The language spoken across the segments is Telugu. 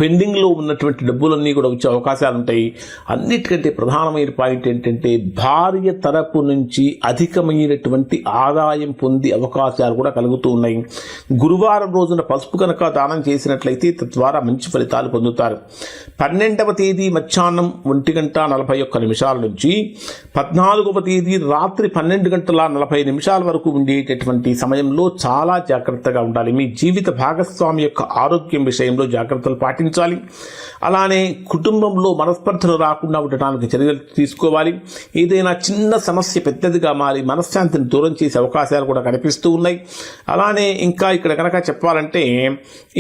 పెండింగ్లో ఉన్నటువంటి డబ్బులన్నీ కూడా వచ్చే అవకాశాలు ఉంటాయి. అన్నిటికంటే ప్రధానమైన పాయింట్ ఏంటంటే భార్య తరపు నుంచి అధికమైనటువంటి ఆదాయం పొందే అవకాశాలు కూడా కలుగుతూ ఉన్నాయి. గురువారం రోజున పసుపు కనుక దానం చేసినట్లయితే తద్వారా మంచి ఫలితాలు పొందుతారు. 12వ తేదీ మధ్యాహ్నం 1:41 నుంచి 14వ తేదీ రాత్రి 12:40 వరకు ఉండేటటువంటి సమయంలో చాలా జాగ్రత్తగా ఉండాలి. మీ జీవిత భాగస్వామి యొక్క ఆరోగ్యం విషయంలో జాగ్రత్తలు పాటించాలి. అలానే కుటుంబంలో మనస్పర్ధలు రాకుండా ఉండటానికి చర్యలు తీసుకోవాలి. ఏదైనా చిన్న సమస్య పెద్దదిగా మారి మనశ్శాంతిని దూరం చేసే అవకాశాలు కూడా కనిపిస్తూ ఉన్నాయి. అలానే ఇంకా ఇక్కడ కనుక చెప్పాలంటే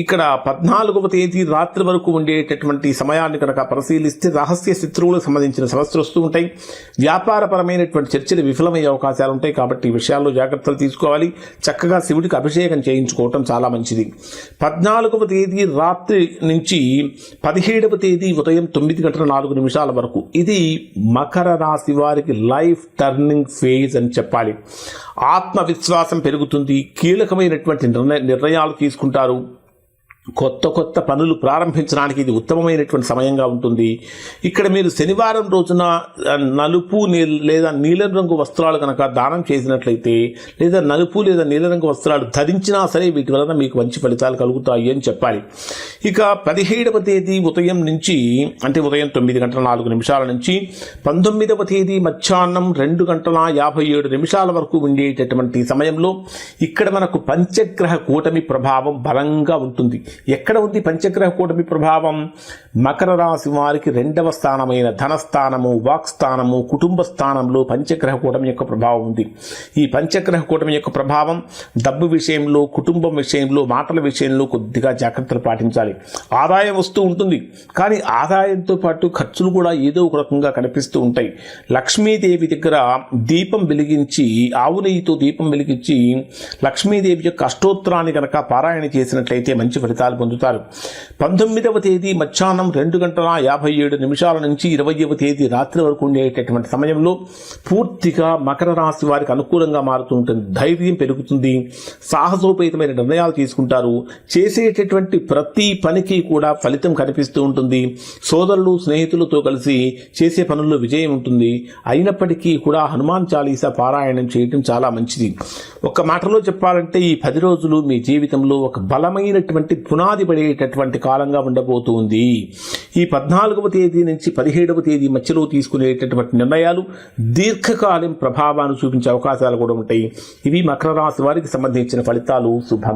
ఇక్కడ 14వ తేదీ రాత్రి వరకు ఉండేటటువంటి సమయాన్ని కనుక పరిశీలిస్తే రహస్య శత్రువులకు సంబంధించిన సమస్యలు వస్తూ ఉంటాయి. వ్యాపారపరమైనటువంటి చర్చలు విఫలమయ్యే అవకాశాలు ఉంటాయి. కాబట్టి ఈ విషయాల్లో జాగ్రత్తలు తీసుకోవాలి. చక్కగా శివుడికి అభిషేకం చేయించుకోవటం చాలా మంచిది. 14వ తేదీ రాత్రి నుంచి 17వ తేదీ ఉదయం 9:04 వరకు ఇది మకర రాశి వారికి లైఫ్ టర్నింగ్ ఫేజ్ అని చెప్పాలి. ఆత్మవిశ్వాసం పెరుగుతుంది. కీలకమైనటువంటి నిర్ణయాలు తీసుకుంటారు. కొత్త పనులు ప్రారంభించడానికి ఇది ఉత్తమమైనటువంటి సమయంగా ఉంటుంది. ఇక్కడ మీరు శనివారం రోజున నలుపు లేదా నీలం రంగు వస్త్రాలు కనుక దానం చేసినట్లయితే లేదా నలుపు లేదా నీలం రంగు వస్త్రాలు ధరించినా సరే వీటి వలన మీకు మంచి ఫలితాలు కలుగుతాయి అని చెప్పాలి. ఇక 17వ తేదీ ఉదయం నుంచి అంటే ఉదయం 9:04 నుంచి 19వ తేదీ మధ్యాహ్నం 2:57 వరకు ఉండేటటువంటి సమయంలో ఇక్కడ మనకు పంచగ్రహ కూటమి ప్రభావం బలంగా ఉంటుంది. ఎక్కడ ఉంది పంచగ్రహ కూటమి ప్రభావం? మకర రాశి వారికి 2వ స్థానమైన ధనస్థానము, వాక్స్థానము, కుటుంబ స్థానంలో పంచగ్రహ కూటమి యొక్క ప్రభావం ఉంది. ఈ పంచగ్రహ కూటమి యొక్క ప్రభావం డబ్బు విషయంలో, కుటుంబం విషయంలో, మాటల విషయంలో కొద్దిగా జాగ్రత్తలు పాటించాలి. ఆదాయం వస్తూ ఉంటుంది, కానీ ఆదాయంతో పాటు ఖర్చులు కూడా ఏదో ఒక రకంగా కనిపిస్తూ ఉంటాయి. లక్ష్మీదేవి దగ్గర దీపం వెలిగించి, ఆవు నెయ్యితో దీపం వెలిగించి లక్ష్మీదేవి యొక్క అష్టోత్తరాన్ని కనుక పారాయణ చేసినట్లయితే మంచి ఫలితాలు పొందుతారు. 19వ తేదీ మధ్యాహ్నం 2:57 నుంచి 20వ తేదీ రాత్రి వరకు ఉండేటటువంటి సమయంలో పూర్తిగా మకర రాశి వారికి అనుకూలంగా మారుతూ ఉంటుంది. ధైర్యం పెరుగుతుంది. సాహసోపేతమైన నిర్ణయాలు తీసుకుంటారు. చేసేటటువంటి ప్రతి పనికి కూడా ఫలితం కనిపిస్తూ ఉంటుంది. సోదరులు, స్నేహితులతో కలిసి చేసే పనుల్లో విజయం ఉంటుంది. అయినప్పటికీ కూడా హనుమాన్ చాలీసా పారాయణం చేయడం చాలా మంచిది. ఒక మాటలో చెప్పాలంటే ఈ 10 రోజులు మీ జీవితంలో ఒక బలమైనటువంటి పునాది పడేటటువంటి కాలంగా ఉండబోతుంది. ఈ 14వ తేదీ నుంచి 17వ తేదీ మధ్యలో తీసుకునేటటువంటి నిర్ణయాలు దీర్ఘకాలం ప్రభావాన్ని చూపించే అవకాశాలు కూడా ఉంటాయి. ఇవి మకర రాశి వారికి సంబంధించిన ఫలితాలు. శుభం.